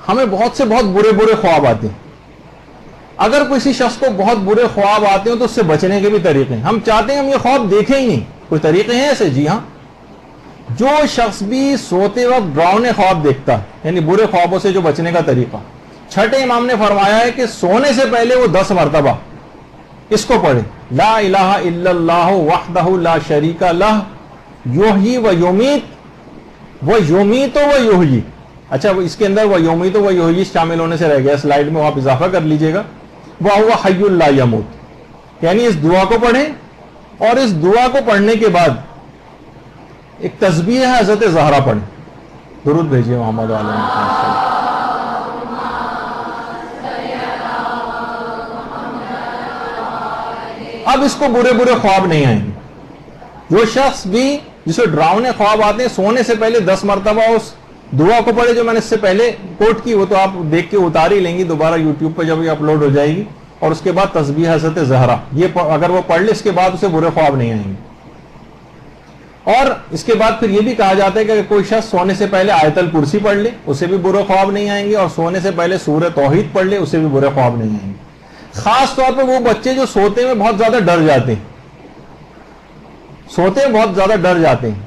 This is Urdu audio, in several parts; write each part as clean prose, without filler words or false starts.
ہمیں بہت سے بہت برے برے خواب آتے ہیں. اگر کسی شخص کو بہت برے خواب آتے ہیں تو اس سے بچنے کے بھی طریقے ہیں. ہم چاہتے ہیں ہم یہ خواب دیکھیں ہی نہیں. کوئی طریقے ہیں ایسے؟ جی ہاں. جو شخص بھی سوتے وقت ڈراؤنے خواب دیکھتا ہے, یعنی برے خوابوں سے جو بچنے کا طریقہ, چھٹے امام نے فرمایا ہے کہ سونے سے پہلے وہ 10 مرتبہ اس کو پڑھے, لا الہ الا اللہ وحدہ لا شریک لہ یحیی و یمیت و یمیت و یحیی. اچھا, اس کے اندر وہ یمیت و یحیی شامل ہونے سے رہ گیا, سلائیڈ میں آپ اضافہ کر لیجئے گا. وہو حی لا یموت, یعنی اس دعا کو پڑھیں, اور اس دعا کو پڑھنے کے بعد ایک تسبیح ہے حضرت زہرا پڑھیں. درود بھیجیے محمد علیہ وسلم. اب اس کو برے برے خواب نہیں آئیں گے. جو شخص بھی جسے ڈراؤنے خواب آتے ہیں سونے سے پہلے 10 مرتبہ اس دعا کو پڑھے جو میں نے اس سے پہلے کوٹ کی, وہ تو آپ دیکھ کے اتار ہی لیں گی دوبارہ یوٹیوب پہ جب یہ اپلوڈ ہو جائے گی. اور اس کے بعد تسبیح حضرت زہرا, یہ اگر وہ پڑھ لے اس کے بعد اسے برے خواب نہیں آئیں گے. اور اس کے بعد پھر یہ بھی کہا جاتا ہے کہ اگر کوئی شخص سونے سے پہلے آیت الکرسی پڑھ لے اسے بھی برے خواب نہیں آئیں گے, اور سونے سے پہلے سورہ توحید پڑھ لے اسے بھی برے خواب نہیں آئیں گے. خاص طور پہ وہ بچے جو سوتے میں بہت زیادہ ڈر جاتے ہیں, سوتے میں بہت زیادہ ڈر جاتے ہیں,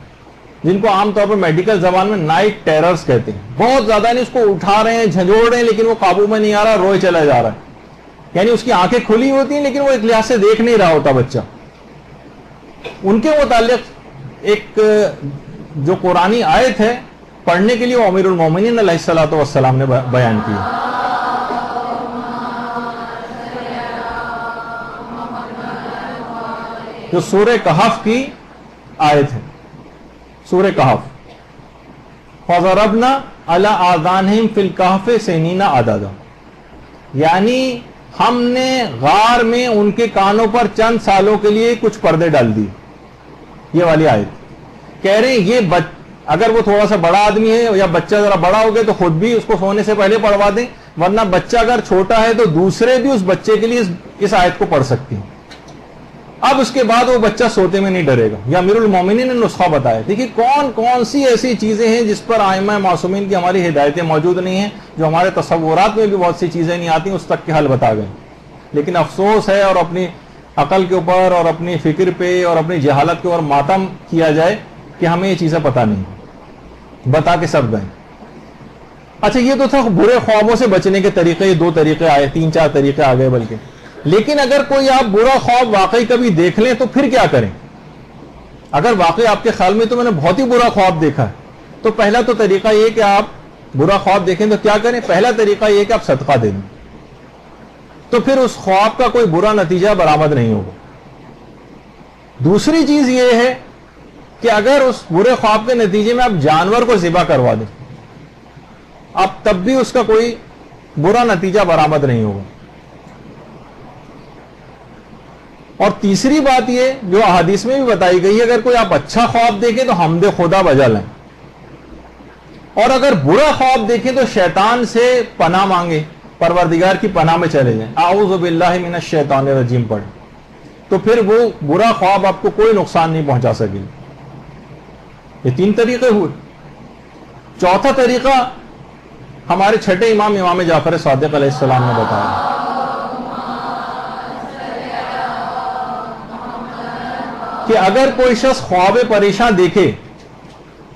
جن کو عام طور پر میڈیکل زبان میں نائٹ ٹیررز کہتے ہیں. بہت زیادہ نہیں, اس کو اٹھا رہے ہیں, جھنجھوڑ رہے ہیں, لیکن وہ قابو میں نہیں آ رہا, روئے چلا جا رہا ہے. یعنی اس کی آنکھیں کھلی ہوتی ہیں لیکن وہ ایک لحاظ سے دیکھ نہیں رہا ہوتا بچہ. ان کے متعلق ایک جو قرآنی آیت ہے پڑھنے کے لیے وہ امیر المومنین علیہ الصلوۃ والسلام نے بیان کی. جو سورہ کہف کی آیت ہے, سورہ کہف, فَضَرَبْنَا عَلَىٰ آذَانِهِمْ فِي الْكَهْفِ سِنِينَ عَدَدًا, یعنی ہم نے غار میں ان کے کانوں پر چند سالوں کے لیے کچھ پردے ڈال دی. یہ والی آیت کہہ رہے ہیں یہ اگر وہ تھوڑا سا بڑا آدمی ہے یا بچہ ذرا بڑا ہو گیا تو خود بھی اس کو سونے سے پہلے پڑھوا دیں, ورنہ بچہ اگر چھوٹا ہے تو دوسرے بھی اس بچے کے لیے اس آیت کو پڑھ سکتے ہیں. اب اس کے بعد وہ بچہ سوتے میں نہیں ڈرے گا. یہ امیر المومنین نے نسخہ بتایا. دیکھیے کون کون سی ایسی چیزیں ہیں جس پر ائمہ معصومین کی ہماری ہدایتیں موجود نہیں ہیں, جو ہمارے تصورات میں بھی بہت سی چیزیں نہیں آتی, اس تک کے حل بتا گئے. لیکن افسوس ہے, اور اپنی عقل کے اوپر اور اپنی فکر پہ اور اپنی جہالت کے اوپر ماتم کیا جائے کہ ہمیں یہ چیزیں پتہ نہیں, بتا کے سب گئے. اچھا, یہ تو تھا برے خوابوں سے بچنے کے طریقے. یہ 2 طریقے آئے, 3-4 طریقے آ گئے بلکہ. لیکن اگر کوئی آپ برا خواب واقعی کبھی دیکھ لیں تو پھر کیا کریں؟ اگر واقعی آپ کے خیال میں تو میں نے بہت ہی برا خواب دیکھا ہے, تو پہلا تو طریقہ یہ کہ آپ برا خواب دیکھیں تو کیا کریں؟ پہلا طریقہ یہ کہ آپ صدقہ دے دیں, تو پھر اس خواب کا کوئی برا نتیجہ برآمد نہیں ہوگا. دوسری چیز یہ ہے کہ اگر اس برے خواب کے نتیجے میں آپ جانور کو ذبح کروا دیں, اب تب بھی اس کا کوئی برا نتیجہ برآمد نہیں ہوگا. اور تیسری بات یہ جو احادیث میں بھی بتائی گئی ہے, اگر کوئی آپ اچھا خواب دیکھیں تو حمد خدا بجا لیں, اور اگر برا خواب دیکھیں تو شیطان سے پناہ مانگے, پروردگار کی پناہ میں چلے جائیں, اعوذ باللہ من الشیطان الرجیم پڑھیں, تو پھر وہ برا خواب آپ کو کوئی نقصان نہیں پہنچا سکے. یہ 3 طریقے ہوئے. چوتھا طریقہ ہمارے چھٹے امام امام جعفر صادق علیہ السلام نے بتایا. کہ اگر کوئی شخص خواب پریشان دیکھے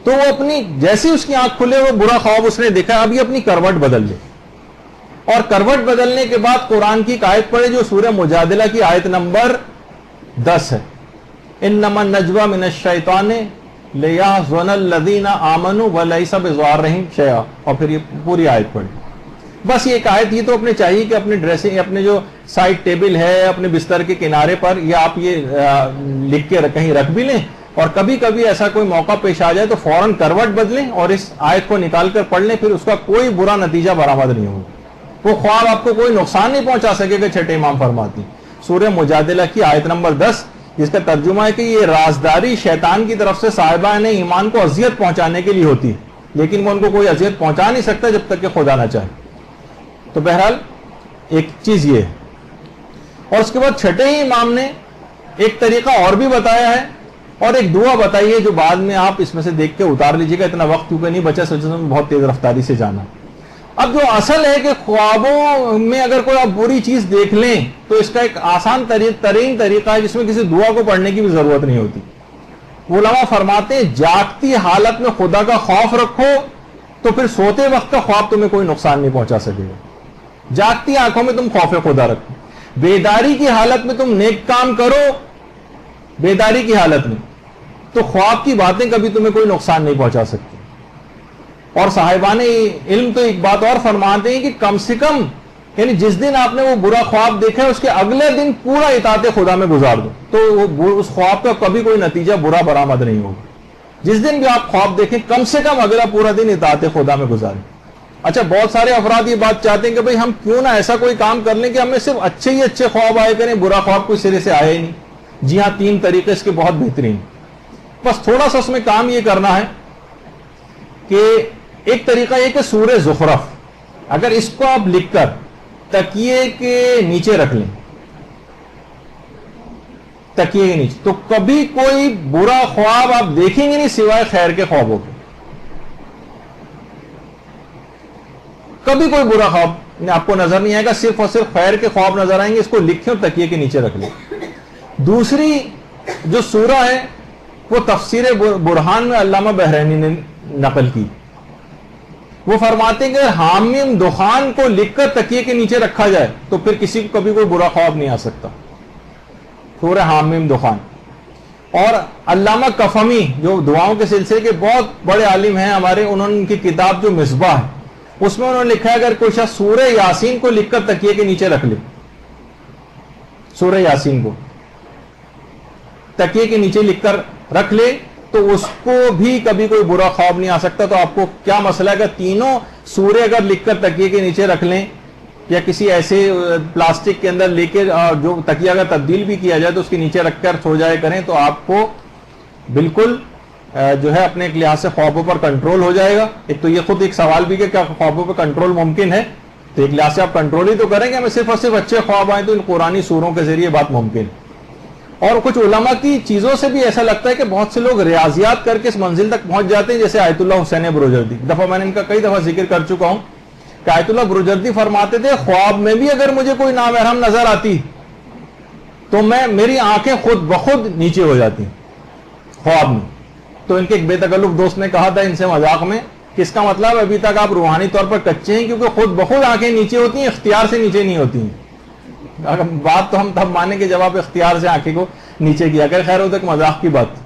تو وہ اپنی جیسی اس کی آنکھ کھلے, وہ برا خواب اس نے دیکھا, ابھی اپنی کروٹ بدل لے, اور کروٹ بدلنے کے بعد قرآن کی ایک آیت پڑھے جو سورہ مجادلہ کی آیت نمبر 10 ہے, انما النجوى من الشیطان لیحزن الذین آمنوا ولیس بضارہم شیئا, اور پھر یہ پوری آیت پڑھے. بس یہ ایک آیت, یہ تو اپنے چاہیے کہ اپنے ڈریسنگ, اپنے جو سائڈ ٹیبل ہے اپنے بستر کے کنارے پر, یا آپ یہ لکھ کے کہیں رکھ بھی لیں, اور کبھی کبھی ایسا کوئی موقع پیش آ جائے تو فوراً کروٹ بدلیں اور اس آیت کو نکال کر پڑھ لیں, پھر اس کا کوئی برا نتیجہ برآمد نہیں ہوگا. وہ خواب آپ کو کوئی نقصان نہیں پہنچا سکے گا. چھٹے امام فرماتی سورہ مجادلہ کی آیت نمبر 10, جس کا ترجمہ ہے کہ یہ رازداری شیطان کی طرف سے صاحبان ایمان کو اذیت پہنچانے کے لیے ہوتی ہے, لیکن وہ ان کو کوئی اذیت پہنچا نہیں سکتا جب تک کہ خدا نہ چاہے. تو بہرحال ایک چیز یہ ہے. اور اس کے بعد چھٹے ہی امام نے ایک طریقہ اور بھی بتایا ہے, اور ایک دعا بتائی ہے جو بعد میں آپ اس میں سے دیکھ کے اتار لیجیے گا, اتنا وقت کیونکہ نہیں بچا, سوچا میں بہت تیز رفتاری سے جانا. اب جو اصل ہے کہ خوابوں میں اگر کوئی آپ بری چیز دیکھ لیں تو اس کا ایک آسان ترین طریقہ ہے جس میں کسی دعا کو پڑھنے کی بھی ضرورت نہیں ہوتی. علماء فرماتے ہیں جاگتی حالت میں خدا کا خوف رکھو تو پھر سوتے وقت کا خواب تمہیں کوئی نقصان نہیں پہنچا سکے گا. جاگتی آنکھوں میں تم خوف خدا رکھو, بیداری کی حالت میں تم نیک کام کرو, بیداری کی حالت میں, تو خواب کی باتیں کبھی تمہیں کوئی نقصان نہیں پہنچا سکتی. اور صاحبان علم تو ایک بات اور فرماتے ہیں کہ کم سے کم یعنی جس دن آپ نے وہ برا خواب دیکھا ہے اس کے اگلے دن پورا اطاعت خدا میں گزار دو تو اس خواب کا کبھی کوئی نتیجہ برا برآمد نہیں ہوگا. جس دن بھی آپ خواب دیکھیں کم سے کم اگلا پورا دن اطاعت خدا میں گزاریں. اچھا, بہت سارے افراد یہ بات چاہتے ہیں کہ بھئی ہم کیوں نہ ایسا کوئی کام کر لیں کہ ہمیں صرف اچھے ہی اچھے خواب آئے کریں, برا خواب کوئی سرے سے آئے ہی نہیں. جی ہاں, 3 طریقے اس کے بہت بہترین, بس تھوڑا سا اس میں کام یہ کرنا ہے کہ ایک طریقہ یہ کہ سورہ زخرف اگر اس کو آپ لکھ کر تکیے کے نیچے رکھ لیں, تکیے کے نیچے, تو کبھی کوئی برا خواب آپ دیکھیں گے نہیں سوائے خیر کے خوابوں کے. کبھی کوئی برا خواب آپ کو نظر نہیں آئے گا, صرف اور صرف خیر کے خواب نظر آئیں گے. اس کو لکھیں اور تکیے کے نیچے رکھ لیں. دوسری جو سورہ ہے وہ تفسیر برہان میں علامہ بحرینی نے نقل کی. وہ فرماتے ہیں کہ حامیم دخان کو لکھ کر تکیے کے نیچے رکھا جائے تو پھر کسی کو کبھی کوئی برا خواب نہیں آ سکتا. سورہ حامیم دخان. اور علامہ کفمی جو دعاؤں کے سلسلے کے بہت بڑے عالم ہیں ہمارے, انہوں نے ان کی کتاب جو مصباح ہے اس میں انہوں نے لکھا ہے اگر کوئی شخص سورہ یاسین کو لکھ کر تکیے کے نیچے رکھ لے, سورہ یاسین کو تکیے کے نیچے لکھ کر رکھ لے تو اس کو بھی کبھی کوئی برا خواب نہیں آ سکتا. تو آپ کو کیا مسئلہ ہے کہ تینوں سورے اگر لکھ کر تکیے کے نیچے رکھ لیں یا کسی ایسے پلاسٹک کے اندر لے کے جو تکیہ اگر تبدیل بھی کیا جائے تو اس کے نیچے رکھ کر سو جائے کریں تو آپ کو بالکل جو ہے اپنے ایک لحاظ سے خوابوں پر کنٹرول ہو جائے گا. ایک تو یہ خود ایک سوال بھی کہ کیا خوابوں پر کنٹرول ممکن ہے, تو ایک لحاظ سے آپ کنٹرول ہی تو کریں گے. ہمیں صرف اور صرف اچھے خواب آئیں تو ان قرآنی سوروں کے ذریعے بات ممکن ہے. اور کچھ علماء کی چیزوں سے بھی ایسا لگتا ہے کہ بہت سے لوگ ریاضیات کر کے اس منزل تک پہنچ جاتے ہیں, جیسے آیت اللہ حسین بروجردی. دفعہ میں نے ان کا کئی دفعہ ذکر کر چکا ہوں کہ آیت اللہ بروجردی فرماتے تھے خواب میں بھی اگر مجھے کوئی نامحرم نظر آتی تو میری آنکھیں خود بخود نیچے ہو جاتی خواب میں. تو ان کے ایک بے تکلف دوست نے کہا تھا ان سے مذاق میں کہ اس کا مطلب ابھی تک آپ روحانی طور پر کچے ہیں, کیونکہ خود بخود آنکھیں نیچے ہوتی ہیں, اختیار سے نیچے نہیں ہوتی ہیں. بات تو ہم تب مانیں کہ جب آپ اختیار سے آنکھیں کو نیچے کیا کریں. خیر ہو تو ایک مذاق کی بات.